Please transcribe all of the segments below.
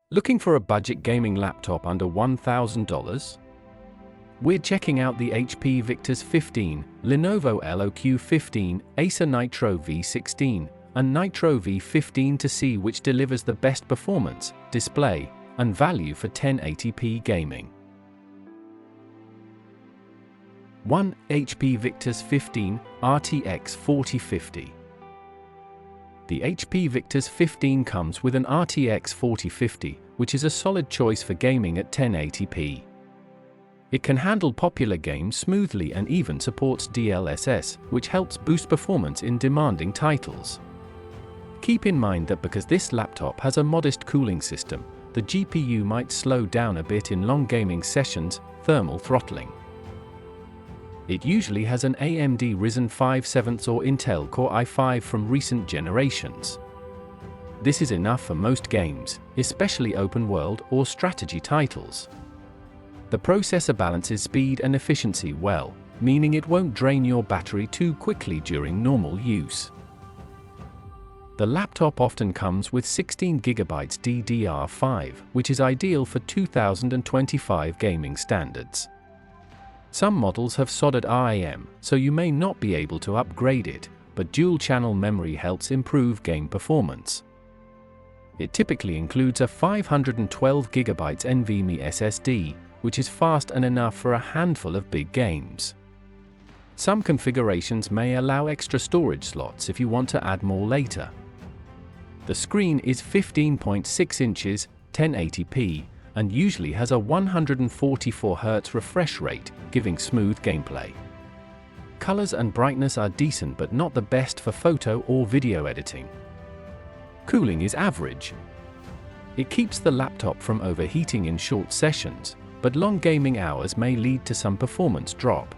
Looking for a budget gaming laptop under $1,000? We're checking out the HP Victus 15, Lenovo LOQ 15, Acer Nitro V16, and Nitro V15 to see which delivers the best performance, display, and value for 1080p gaming. 1. HP Victus 15 RTX 4050. The HP Victus 15 comes with an RTX 4050, which is a solid choice for gaming at 1080p. It can handle popular games smoothly and even supports DLSS, which helps boost performance in demanding titles. Keep in mind that because this laptop has a modest cooling system, the GPU might slow down a bit in long gaming sessions, thermal throttling. It usually has an AMD Ryzen 5 7th or Intel Core i5 from recent generations. This is enough for most games, especially open world or strategy titles. The processor balances speed and efficiency well, meaning it won't drain your battery too quickly during normal use. The laptop often comes with 16GB DDR5, which is ideal for 2025 gaming standards. Some models have soldered RAM, so you may not be able to upgrade it, but dual-channel memory helps improve game performance. It typically includes a 512GB NVMe SSD, which is fast and enough for a handful of big games. Some configurations may allow extra storage slots if you want to add more later. The screen is 15.6 inches, 1080p, and usually has a 144Hz refresh rate, giving smooth gameplay. Colors and brightness are decent but not the best for photo or video editing. Cooling is average. It keeps the laptop from overheating in short sessions, but long gaming hours may lead to some performance drop.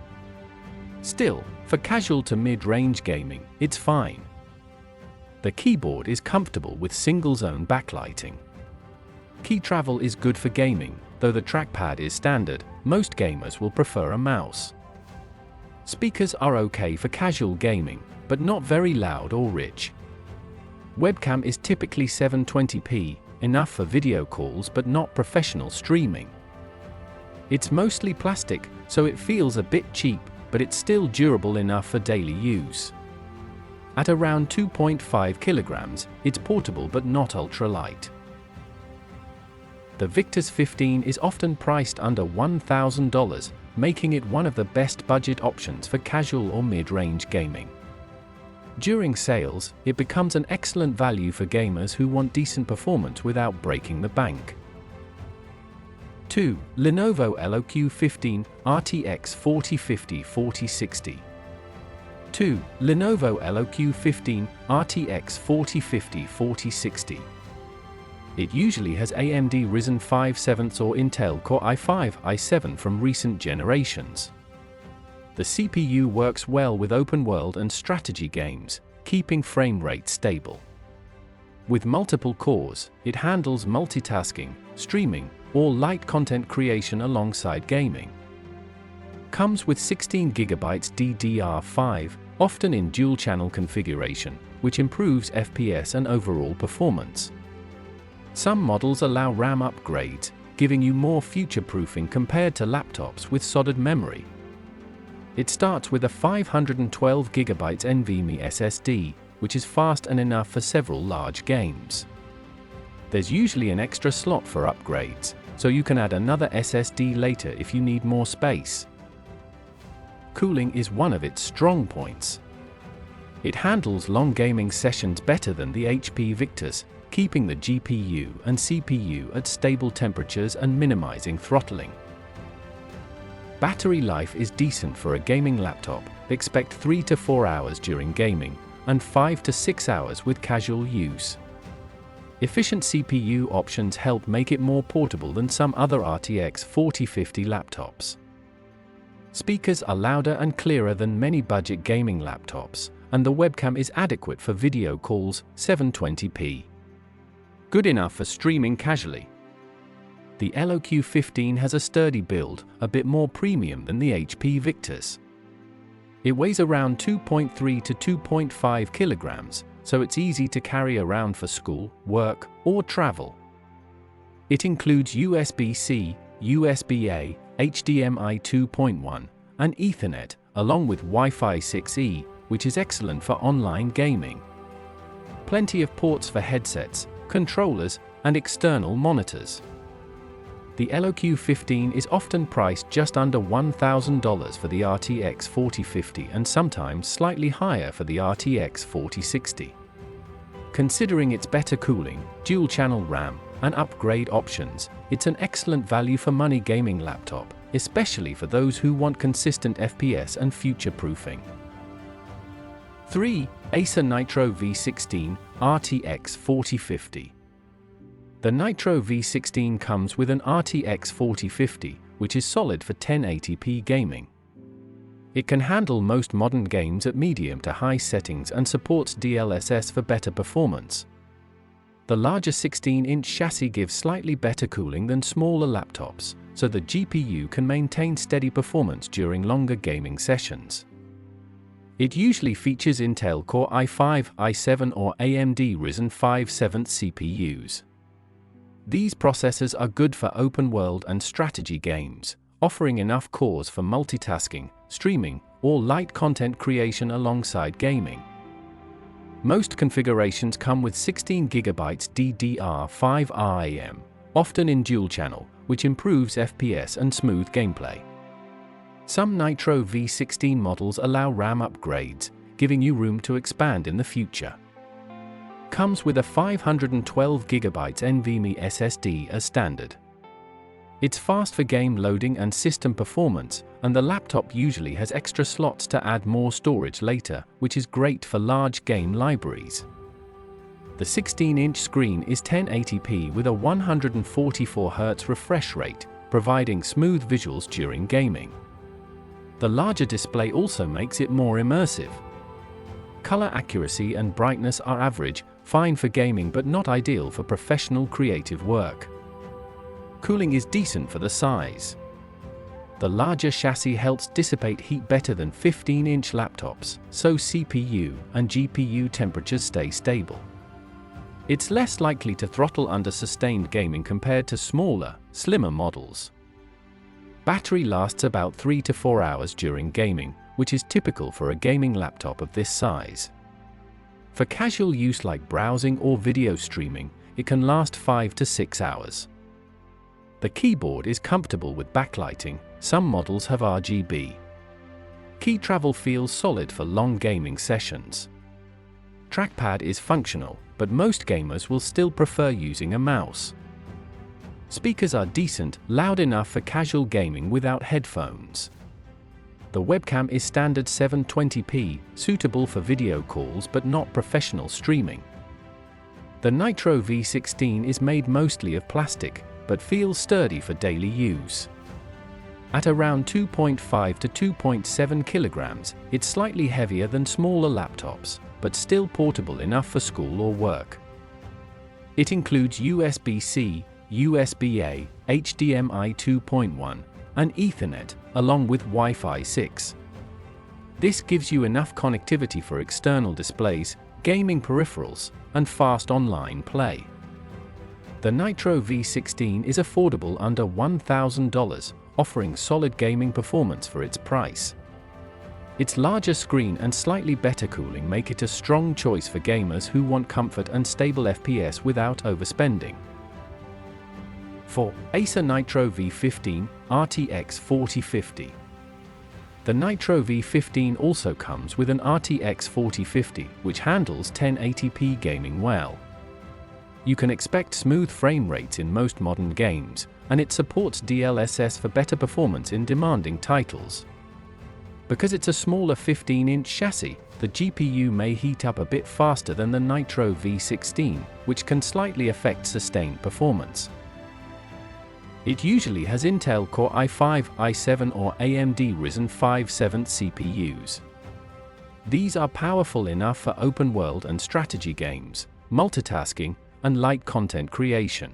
Still, for casual to mid-range gaming, it's fine. The keyboard is comfortable with single-zone backlighting. Key travel is good for gaming, though the trackpad is standard. Most gamers will prefer a mouse. Speakers are okay for casual gaming, but not very loud or rich. Webcam is typically 720p, enough for video calls but not professional streaming. It's mostly plastic, so it feels a bit cheap, but it's still durable enough for daily use. At around 2.5 kilograms, it's portable but not ultra-light. The Victus 15 is often priced under $1,000, making it one of the best budget options for casual or mid-range gaming. During sales, it becomes an excellent value for gamers who want decent performance without breaking the bank. 2. Lenovo LOQ 15 RTX 4050-4060. 2. Lenovo LOQ 15 RTX 4050-4060. It usually has AMD Ryzen 5 7th or Intel Core i5 i7 from recent generations. The CPU works well with open world and strategy games, keeping frame rate stable. With multiple cores, it handles multitasking, streaming, or light content creation alongside gaming. Comes with 16GB DDR5, often in dual-channel configuration, which improves FPS and overall performance. Some models allow RAM upgrades, giving you more future-proofing compared to laptops with soldered memory. It starts with a 512GB NVMe SSD, which is fast and enough for several large games. There's usually an extra slot for upgrades, so you can add another SSD later if you need more space. Cooling is one of its strong points. It handles long gaming sessions better than the HP Victus, keeping the GPU and CPU at stable temperatures and minimizing throttling. Battery life is decent for a gaming laptop. Expect 3 to 4 hours during gaming, and 5 to 6 hours with casual use. Efficient CPU options help make it more portable than some other RTX 4050 laptops. Speakers are louder and clearer than many budget gaming laptops, and the webcam is adequate for video calls, 720p. Good enough for streaming casually. The LOQ 15 has a sturdy build, a bit more premium than the HP Victus. It weighs around 2.3 to 2.5 kilograms, so it's easy to carry around for school, work, or travel. It includes USB-C, USB-A, HDMI 2.1, and Ethernet, along with Wi-Fi 6E, which is excellent for online gaming. Plenty of ports for headsets, controllers, and external monitors. The LOQ 15 is often priced just under $1,000 for the RTX 4050 and sometimes slightly higher for the RTX 4060. Considering its better cooling, dual-channel RAM, and upgrade options, it's an excellent value for money gaming laptop, especially for those who want consistent FPS and future-proofing. 3. Acer Nitro V16 RTX 4050. The Nitro V16 comes with an RTX 4050, which is solid for 1080p gaming. It can handle most modern games at medium to high settings and supports DLSS for better performance. The larger 16-inch chassis gives slightly better cooling than smaller laptops, so the GPU can maintain steady performance during longer gaming sessions. It usually features Intel Core i5, i7 or AMD Ryzen 5 7th CPUs. These processors are good for open-world and strategy games, offering enough cores for multitasking, streaming, or light content creation alongside gaming. Most configurations come with 16GB DDR5 RAM, often in dual-channel, which improves FPS and smooth gameplay. Some Nitro V16 models allow RAM upgrades, giving you room to expand in the future. Comes with a 512GB NVMe SSD as standard. It's fast for game loading and system performance, and the laptop usually has extra slots to add more storage later, which is great for large game libraries. The 16-inch screen is 1080p with a 144Hz refresh rate, providing smooth visuals during gaming. The larger display also makes it more immersive. Color accuracy and brightness are average, fine for gaming but not ideal for professional creative work. Cooling is decent for the size. The larger chassis helps dissipate heat better than 15-inch laptops, so CPU and GPU temperatures stay stable. It's less likely to throttle under sustained gaming compared to smaller, slimmer models. Battery lasts about 3 to 4 hours during gaming, which is typical for a gaming laptop of this size. For casual use like browsing or video streaming, it can last 5 to 6 hours. The keyboard is comfortable with backlighting, some models have RGB. Key travel feels solid for long gaming sessions. Trackpad is functional, but most gamers will still prefer using a mouse. Speakers are decent, loud enough for casual gaming without headphones. The webcam is standard 720p, suitable for video calls but not professional streaming. The Nitro V16 is made mostly of plastic, but feels sturdy for daily use. At around 2.5 to 2.7 kilograms, it's slightly heavier than smaller laptops, but still portable enough for school or work. It includes USB-C, USB-A, HDMI 2.1, and Ethernet, along with Wi-Fi 6. This gives you enough connectivity for external displays, gaming peripherals, and fast online play. The Nitro V16 is affordable under $1,000, offering solid gaming performance for its price. Its larger screen and slightly better cooling make it a strong choice for gamers who want comfort and stable FPS without overspending. 4. Acer Nitro V15 RTX 4050. The Nitro V15 also comes with an RTX 4050, which handles 1080p gaming well. You can expect smooth frame rates in most modern games, and it supports DLSS for better performance in demanding titles. Because it's a smaller 15-inch chassis, the GPU may heat up a bit faster than the Nitro V16, which can slightly affect sustained performance. It usually has Intel Core i5, i7 or AMD Ryzen 5 7th CPUs. These are powerful enough for open-world and strategy games, multitasking, and light content creation.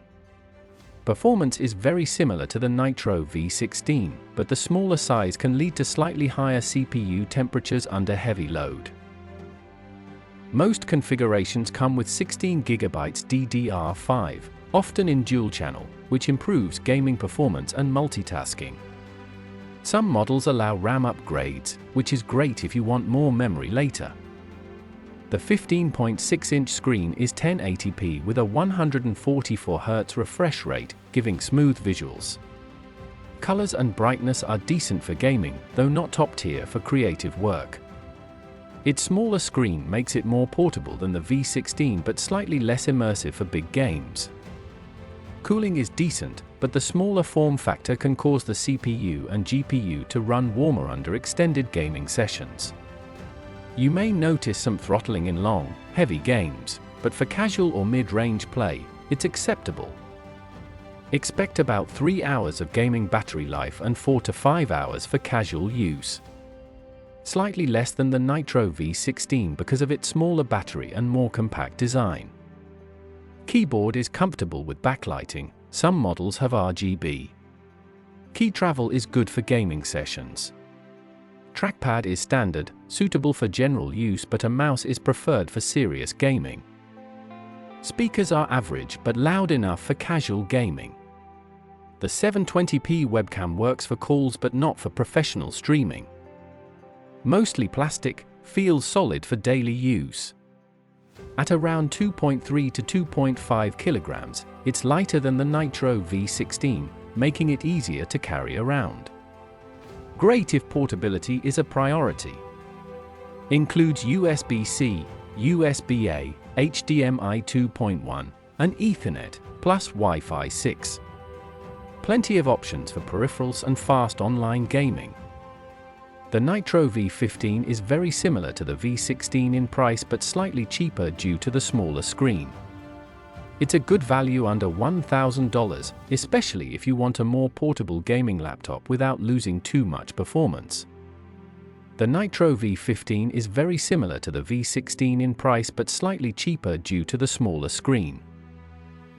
Performance is very similar to the Nitro V16, but the smaller size can lead to slightly higher CPU temperatures under heavy load. Most configurations come with 16GB DDR5, often in dual channel, which improves gaming performance and multitasking. Some models allow RAM upgrades, which is great if you want more memory later. The 15.6-inch screen is 1080p with a 144Hz refresh rate, giving smooth visuals. Colors and brightness are decent for gaming, though not top tier for creative work. Its smaller screen makes it more portable than the V16 but slightly less immersive for big games. Cooling is decent, but the smaller form factor can cause the CPU and GPU to run warmer under extended gaming sessions. You may notice some throttling in long, heavy games, but for casual or mid-range play, it's acceptable. Expect about 3 hours of gaming battery life and 4 to 5 hours for casual use. Slightly less than the Nitro V16 because of its smaller battery and more compact design. Keyboard is comfortable with backlighting, some models have RGB. Key travel is good for gaming sessions. Trackpad is standard, suitable for general use, but a mouse is preferred for serious gaming. Speakers are average but loud enough for casual gaming. The 720p webcam works for calls but not for professional streaming. Mostly plastic, feels solid for daily use. At around 2.3 to 2.5 kilograms, it's lighter than the Nitro V16, making it easier to carry around. Great if portability is a priority. Includes USB-C, USB-A, HDMI 2.1, and Ethernet, plus Wi-Fi 6. Plenty of options for peripherals and fast online gaming. The Nitro V15 is very similar to the V16 in price but slightly cheaper due to the smaller screen. It's a good value under $1,000, especially if you want a more portable gaming laptop without losing too much performance. The Nitro V15 is very similar to the V16 in price but slightly cheaper due to the smaller screen.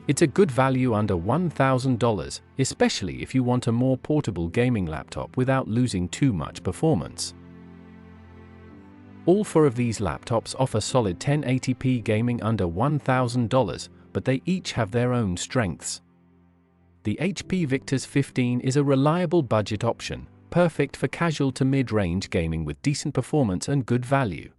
It's a good value under $1,000, especially if you want a more portable gaming laptop without losing too much performance. All four of these laptops offer solid 1080p gaming under $1,000, but they each have their own strengths. The HP Victus 15 is a reliable budget option, perfect for casual to mid-range gaming with decent performance and good value.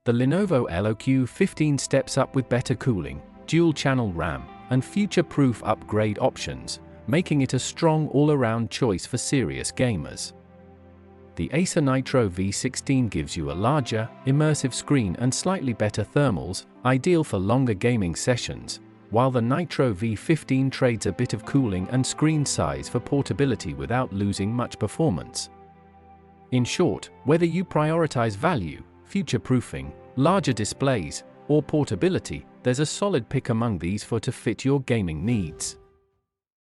The Lenovo LOQ 15 steps up with better cooling, dual-channel RAM, and future-proof upgrade options, making it a strong all-around choice for serious gamers. The Acer Nitro V16 gives you a larger, immersive screen and slightly better thermals, ideal for longer gaming sessions, while the Nitro V15 trades a bit of cooling and screen size for portability without losing much performance. In short, whether you prioritize value, future-proofing, larger displays, or portability, there's a solid pick among these to fit your gaming needs.